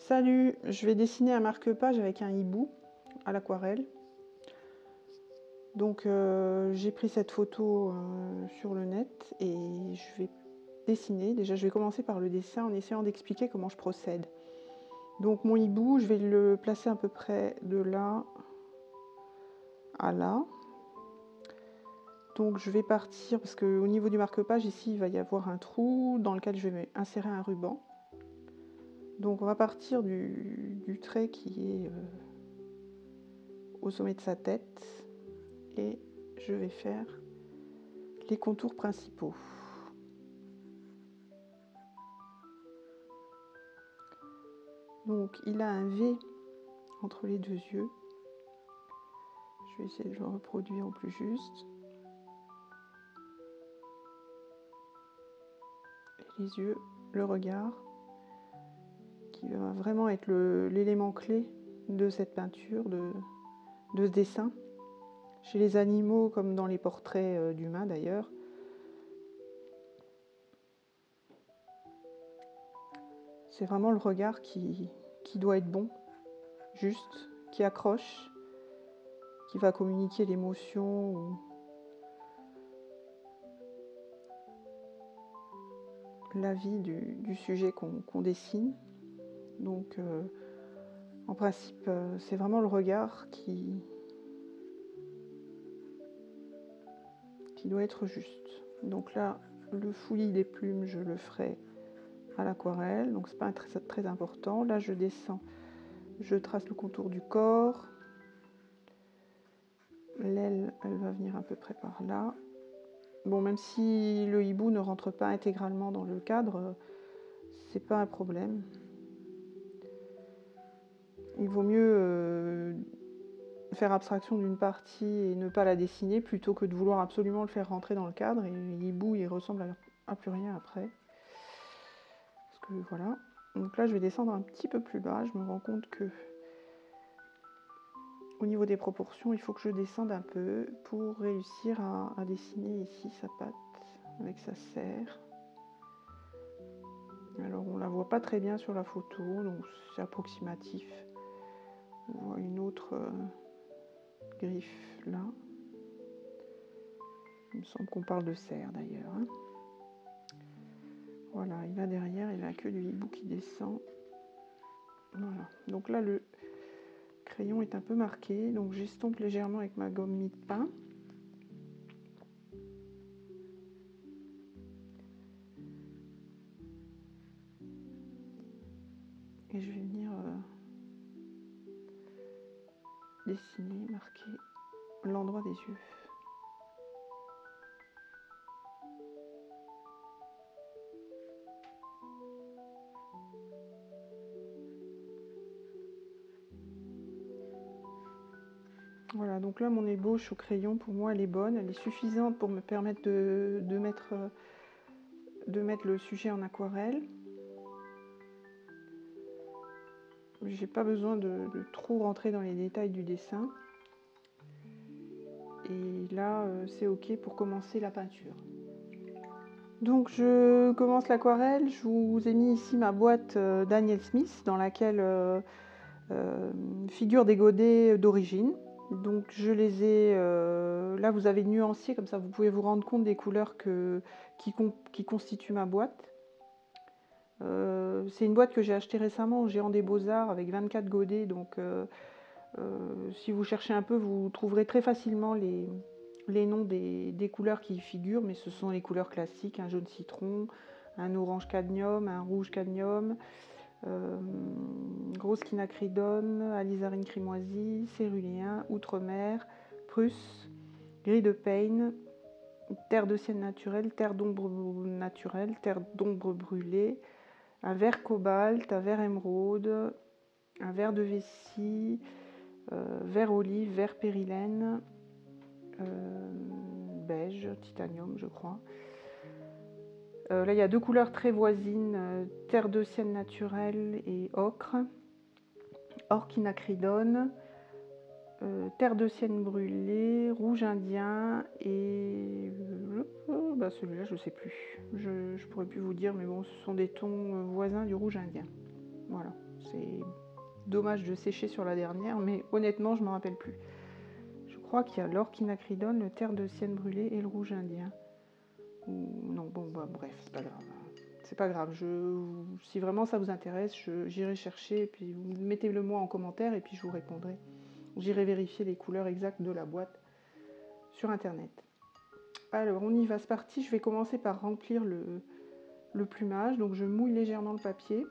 Salut, je vais dessiner un marque-page avec un hibou à l'aquarelle. Donc j'ai pris cette photo sur le net et je vais dessiner. Déjà je vais commencer par le dessin en essayant d'expliquer comment je procède. Donc mon hibou, je vais le placer à peu près de là à là. Donc je vais partir, parce qu'au niveau du marque-page ici il va y avoir un trou dans lequel je vais insérer un ruban. Donc on va partir du trait qui est au sommet de sa tête et je vais faire les contours principaux. Donc il a un V entre les deux yeux. Je vais essayer de le reproduire au plus juste. Et les yeux, le regard, qui va vraiment être l'élément clé de cette peinture, de ce dessin. Chez les animaux, comme dans les portraits d'humains d'ailleurs, c'est vraiment le regard qui doit être bon, juste, qui accroche, qui va communiquer l'émotion ou la vie du sujet qu'on dessine. Donc en principe, c'est vraiment le regard qui doit être juste. Donc là, le fouillis des plumes, je le ferai à l'aquarelle, donc c'est pas très important. Là, je descends, je trace le contour du corps. L'aile, elle va venir à peu près par là. Bon, même si le hibou ne rentre pas intégralement dans le cadre, c'est pas un problème. Il vaut mieux faire abstraction d'une partie et ne pas la dessiner plutôt que de vouloir absolument le faire rentrer dans le cadre et l'hibou il ressemble à plus rien après. Parce que voilà. Donc là je vais descendre un petit peu plus bas, je me rends compte que au niveau des proportions il faut que je descende un peu pour réussir à dessiner ici sa patte avec sa serre. Alors on la voit pas très bien sur la photo, donc c'est approximatif. On voit une autre griffe là. Il me semble qu'on parle de serre d'ailleurs. Hein. Voilà, il a derrière, il a que du hibou qui descend. Voilà, donc là le crayon est un peu marqué, donc j'estompe légèrement avec ma gomme mie-de-pain. Et je vais venir dessiner, marquer l'endroit des yeux. Voilà, donc là mon ébauche au crayon, pour moi elle est bonne, elle est suffisante pour me permettre de mettre le sujet en aquarelle. J'ai pas besoin de trop rentrer dans les détails du dessin. Et là c'est ok pour commencer la peinture. Donc je commence l'aquarelle, je vous ai mis ici ma boîte Daniel Smith dans laquelle figurent des godets d'origine. Donc je les ai, là vous avez nuancié, comme ça vous pouvez vous rendre compte des couleurs qui constituent ma boîte. C'est une boîte que j'ai achetée récemment au Géant des Beaux-Arts avec 24 godets, donc si vous cherchez un peu vous trouverez très facilement les noms des couleurs qui y figurent, mais ce sont les couleurs classiques, un jaune citron, un orange cadmium, un rouge cadmium, rose quinacridone, alizarine crimoisie, céruléen, outremer, prusse, gris de Payne, terre de sienne naturelle, terre d'ombre naturelle, terre d'ombre brûlée, un vert cobalt, un vert émeraude, un vert de vessie, vert olive, vert périlène, beige, titanium je crois. Là il y a deux couleurs très voisines, terre de sienne naturelle et ocre, or quinacridone, terre de sienne brûlée, rouge indien et celui-là je ne sais plus. Je pourrais plus vous dire, mais bon, ce sont des tons voisins du rouge indien. Voilà, c'est dommage de sécher sur la dernière, mais honnêtement, je ne me rappelle plus. Je crois qu'il y a l'orchinacridone, le terre de sienne brûlée et le rouge indien. Ou non, bon, bah, bref, c'est pas grave. C'est pas grave. Si vraiment ça vous intéresse, j'irai chercher et puis vous mettez-le moi en commentaire et puis je vous répondrai. J'irai vérifier les couleurs exactes de la boîte sur internet. Alors on y va, c'est parti. Je vais commencer par remplir le plumage. Donc je mouille légèrement le papier.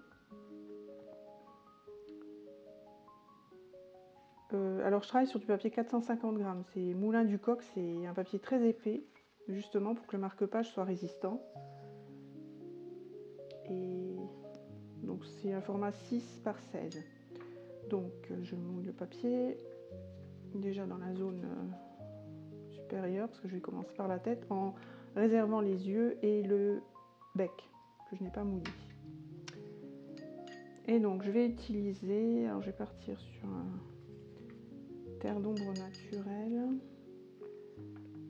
Alors je travaille sur du papier 450 grammes. C'est Moulin du Coq, c'est un papier très épais, justement pour que le marque-page soit résistant. Et donc c'est un format 6 par 16. Donc je mouille le papier, déjà dans la zone supérieure, parce que je vais commencer par la tête, en réservant les yeux et le bec, que je n'ai pas mouillé. Et donc je vais utiliser, alors je vais partir sur un terre d'ombre naturel,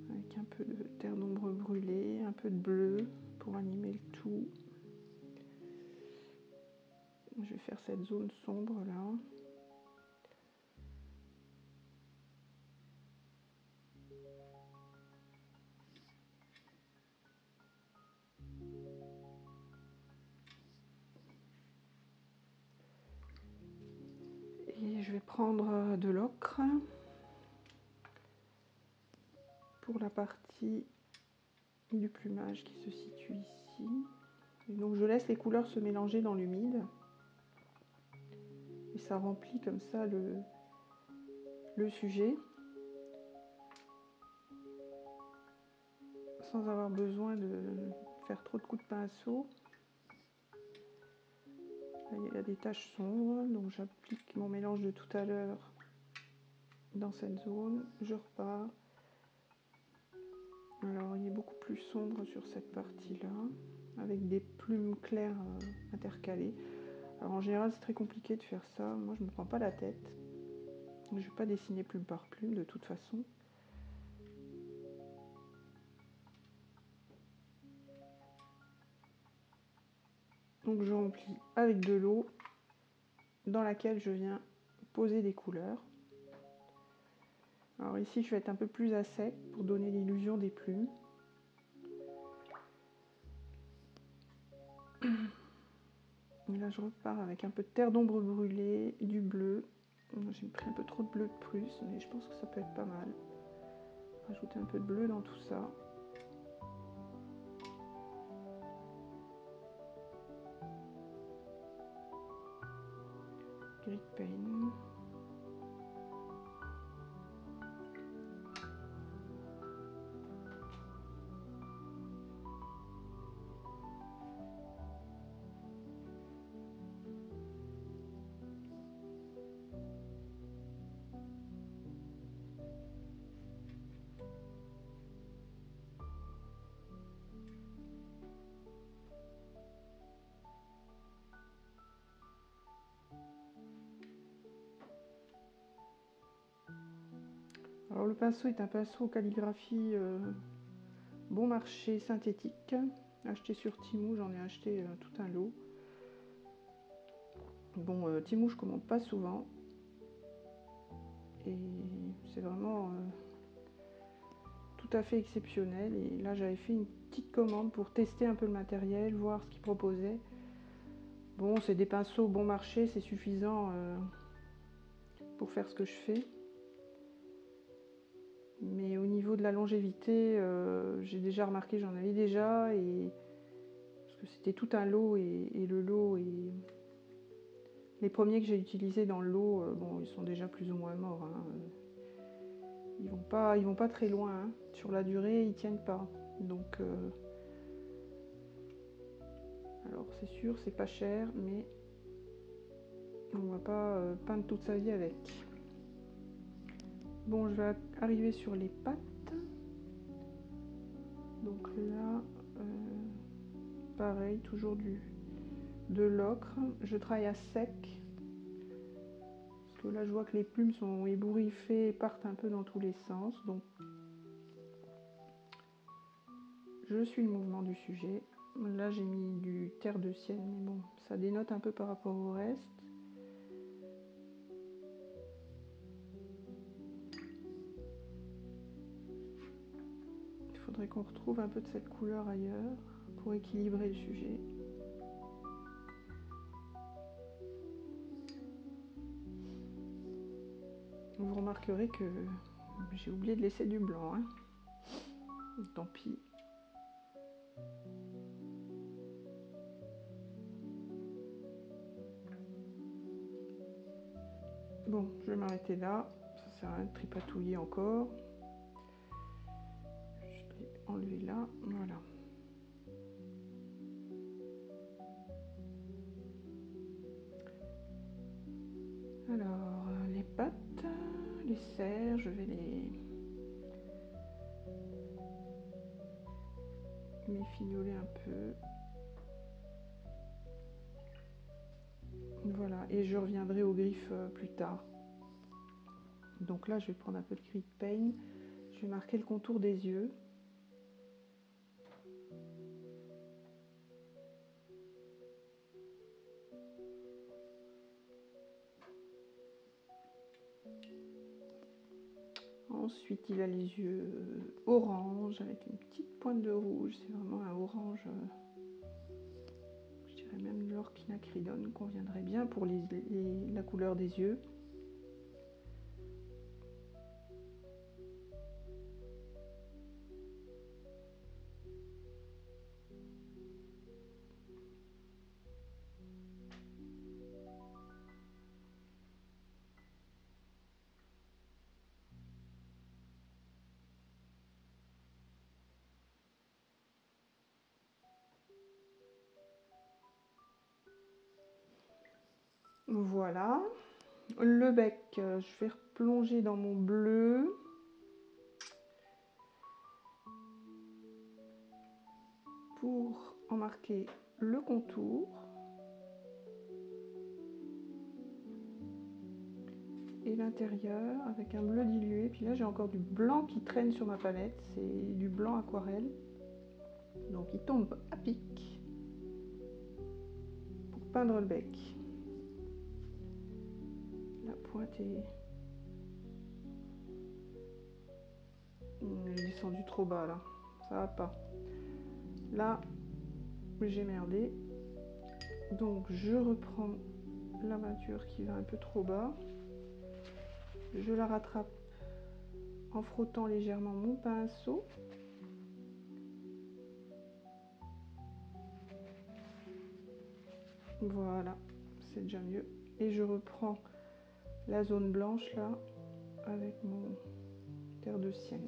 avec un peu de terre d'ombre brûlée, un peu de bleu pour animer le tout. Je vais faire cette zone sombre là. Et je vais prendre de l'ocre pour la partie du plumage qui se situe ici. Et donc je laisse les couleurs se mélanger dans l'humide. Et ça remplit comme ça le sujet. Sans avoir besoin de faire trop de coups de pinceau. Là, il y a des taches sombres, donc j'applique mon mélange de tout à l'heure dans cette zone. Je repars. Alors il est beaucoup plus sombre sur cette partie-là, avec des plumes claires intercalées. Alors en général c'est très compliqué de faire ça, moi je ne me prends pas la tête. Je ne vais pas dessiner plume par plume de toute façon. Donc je remplis avec de l'eau dans laquelle je viens poser des couleurs. Alors ici je vais être un peu plus à sec pour donner l'illusion des plumes. Et là je repars avec un peu de terre d'ombre brûlée, du bleu. J'ai pris un peu trop de bleu de Prusse, mais je pense que ça peut être pas mal. Rajouter un peu de bleu dans tout ça. Gris paint. Alors le pinceau est un pinceau calligraphie bon marché synthétique, acheté sur Temu, j'en ai acheté tout un lot. Bon, Temu je commande pas souvent et c'est vraiment tout à fait exceptionnel. Et là j'avais fait une petite commande pour tester un peu le matériel, voir ce qu'il proposait. Bon, c'est des pinceaux bon marché, c'est suffisant pour faire ce que je fais. Mais au niveau de la longévité, j'ai déjà remarqué, j'en avais déjà, et parce que c'était tout un lot, et le lot, les premiers que j'ai utilisés dans le lot, bon, ils sont déjà plus ou moins morts. Hein. Ils vont pas très loin. Hein. Sur la durée, ils tiennent pas. Donc, alors c'est sûr, c'est pas cher, mais on va pas peindre toute sa vie avec. Bon, je vais arriver sur les pattes. Donc là, pareil, toujours de l'ocre. Je travaille à sec. Parce que là, je vois que les plumes sont ébouriffées et partent un peu dans tous les sens. Donc, je suis le mouvement du sujet. Là, j'ai mis du terre de sienne, mais bon, ça dénote un peu par rapport au reste. faudrait qu'on retrouve un peu de cette couleur ailleurs pour équilibrer le sujet. Vous remarquerez que j'ai oublié de laisser du blanc, hein. Tant pis. Bon, je vais m'arrêter là. Ça sert à rien de tripatouiller encore. Je vais enlever là. Voilà. Alors, les pattes, les serres, je vais les fignoler un peu. Voilà, et je reviendrai aux griffes plus tard. Donc là, je vais prendre un peu de gris de paint. Je vais marquer le contour des yeux. Ensuite, il a les yeux orange avec une petite pointe de rouge. C'est vraiment un orange, je dirais même l'orquinacridone conviendrait bien pour la couleur des yeux. Voilà. Le bec, je vais replonger dans mon bleu. Pour en marquer le contour. Et l'intérieur avec un bleu dilué. Puis là, j'ai encore du blanc qui traîne sur ma palette. C'est du blanc aquarelle. Donc, il tombe à pic pour peindre le bec. La pointe est... J'ai descendu trop bas là. Ça va pas. Là, j'ai merdé. Donc, je reprends la peinture qui va un peu trop bas. Je la rattrape en frottant légèrement mon pinceau. Voilà, c'est déjà mieux. Et je reprends la zone blanche là avec mon terre de sienne.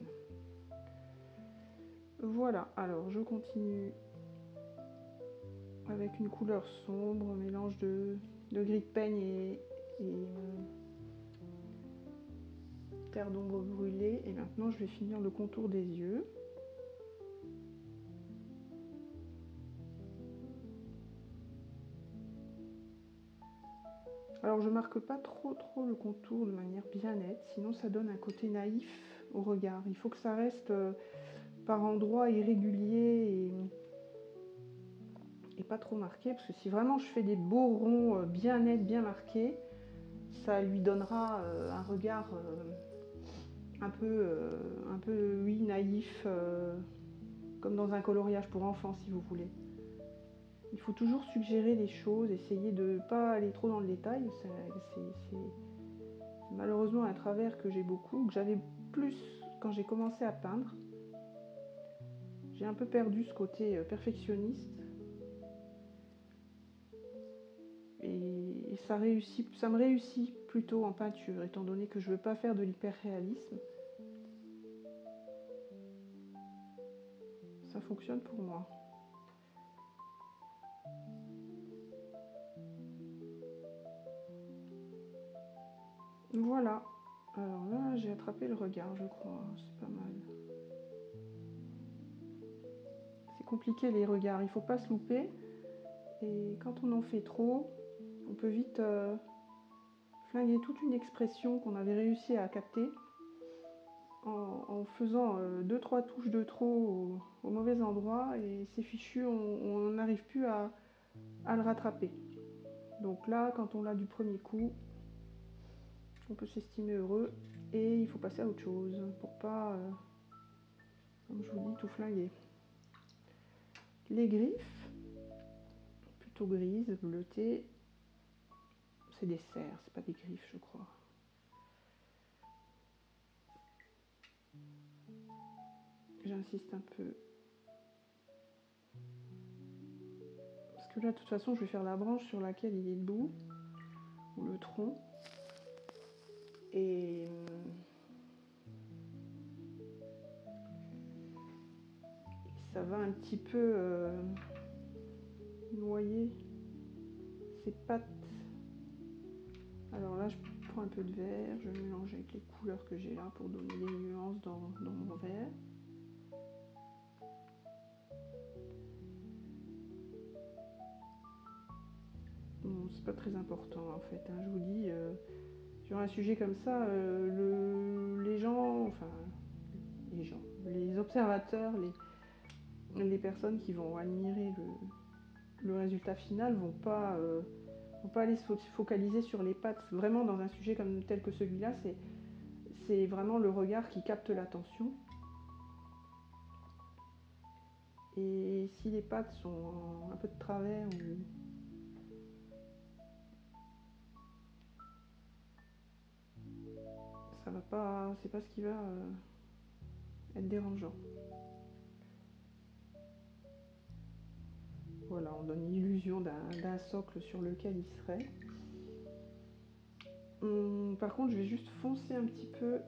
Voilà, alors je continue avec une couleur sombre, mélange de gris de peigne et terre d'ombre brûlée. Et maintenant je vais finir le contour des yeux. Alors je marque pas trop le contour de manière bien nette, sinon ça donne un côté naïf au regard. Il faut que ça reste par endroits irréguliers et pas trop marqué, parce que si vraiment je fais des beaux ronds bien nets, bien marqués, ça lui donnera un regard un peu oui, naïf, comme dans un coloriage pour enfants si vous voulez. Il faut toujours suggérer les choses, essayer de ne pas aller trop dans le détail. C'est malheureusement un travers que j'ai beaucoup, que j'avais plus quand j'ai commencé à peindre. J'ai un peu perdu ce côté perfectionniste. Et ça me réussit plutôt en peinture, étant donné que je ne veux pas faire de l'hyper-réalisme. Ça fonctionne pour moi. Voilà. Alors là, j'ai attrapé le regard, je crois. C'est pas mal. C'est compliqué les regards, il ne faut pas se louper. Et quand on en fait trop, on peut vite flinguer toute une expression qu'on avait réussi à capter en faisant 2-3 touches de trop au mauvais endroit, et c'est fichu, on n'arrive plus à le rattraper. Donc là, quand on l'a du premier coup, on peut s'estimer heureux et il faut passer à autre chose pour pas Comme je vous dis, tout flingué. Les griffes, plutôt grises, bleutées. C'est des cerfs, c'est pas des griffes, je crois. J'insiste un peu. Parce que là, de toute façon, je vais faire la branche sur laquelle il est debout, ou le tronc. Et ça va un petit peu noyer ses pattes. Alors là, je prends un peu de vert, je mélange avec les couleurs que j'ai là pour donner des nuances dans mon vert. Bon, c'est pas très important en fait, hein. Je vous dis, sur un sujet comme ça, les gens, les observateurs, les personnes qui vont admirer le résultat final vont pas aller se focaliser sur les pattes. Vraiment, dans un sujet tel que celui-là, c'est vraiment le regard qui capte l'attention. Et si les pattes sont un peu de travers ou ça va pas, c'est pas ce qui va être dérangeant. Voilà, on donne l'illusion d'un socle sur lequel il serait. Par contre, je vais juste foncer un petit peu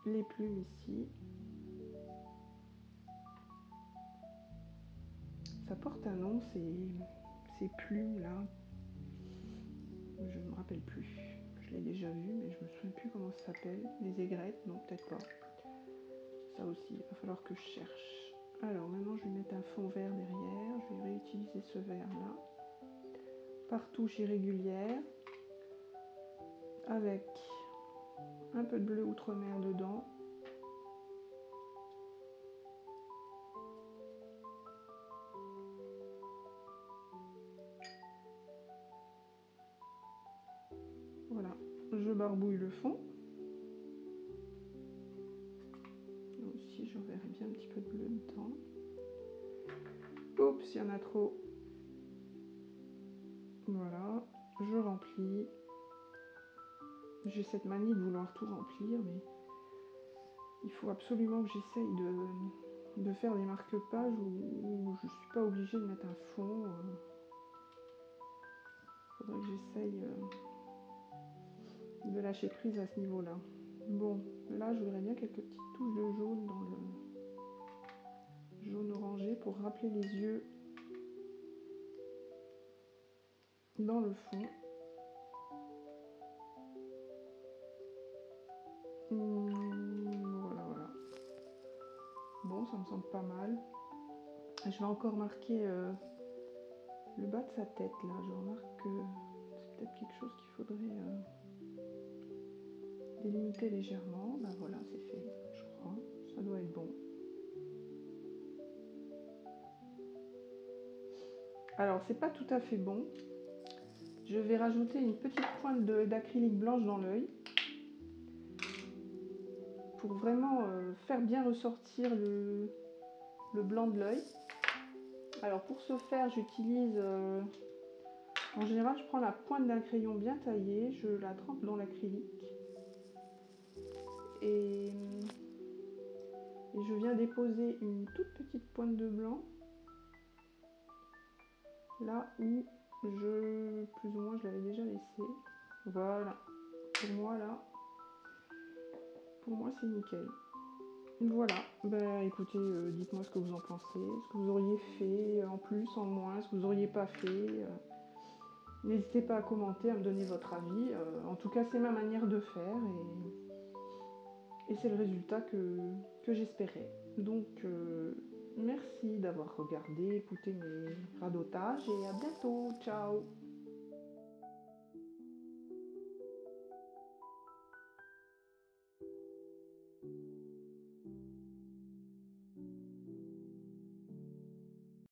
les plumes ici. Ça porte un nom, ces plumes là. Je ne me rappelle plus. Je l'ai déjà vu, mais je me souviens plus comment ça s'appelle. Les aigrettes, non, peut-être pas. Ça aussi, il va falloir que je cherche. Alors maintenant, je vais mettre un fond vert derrière. Je vais réutiliser ce vert là. Par touche irrégulière. Avec un peu de bleu outre-mer dedans. Voilà, je barbouille le fond. Là aussi, je verrai bien un petit peu de bleu dedans. Oups, il y en a trop. Voilà, je remplis. J'ai cette manie de vouloir tout remplir, mais il faut absolument que j'essaye de faire des marque-pages où je ne suis pas obligée de mettre un fond. Il faudrait que j'essaye de lâcher prise à ce niveau-là. Bon, là, je voudrais bien quelques petites touches de jaune dans le jaune orangé pour rappeler les yeux dans le fond. Voilà. Bon, ça me semble pas mal. Je vais encore marquer le bas de sa tête, là. Je remarque que c'est peut-être quelque chose qu'il faudrait délimiter légèrement. Ben voilà, c'est fait, je crois. Ça doit être bon. Alors, c'est pas tout à fait bon. Je vais rajouter une petite pointe d'acrylique blanche dans l'œil pour vraiment faire bien ressortir le blanc de l'œil. Alors, pour ce faire, j'utilise... en général, je prends la pointe d'un crayon bien taillé, je la trempe dans l'acrylique et je viens déposer une toute petite pointe de blanc là où plus ou moins je l'avais déjà laissé. Voilà, pour moi c'est nickel. Voilà, bah écoutez, dites-moi ce que vous en pensez, ce que vous auriez fait en plus, en moins, ce que vous n'auriez pas fait. N'hésitez pas à commenter, à me donner votre avis. En tout cas, c'est ma manière de faire et c'est le résultat que j'espérais. Donc, merci d'avoir regardé, écouté mes radotages et à bientôt. Ciao!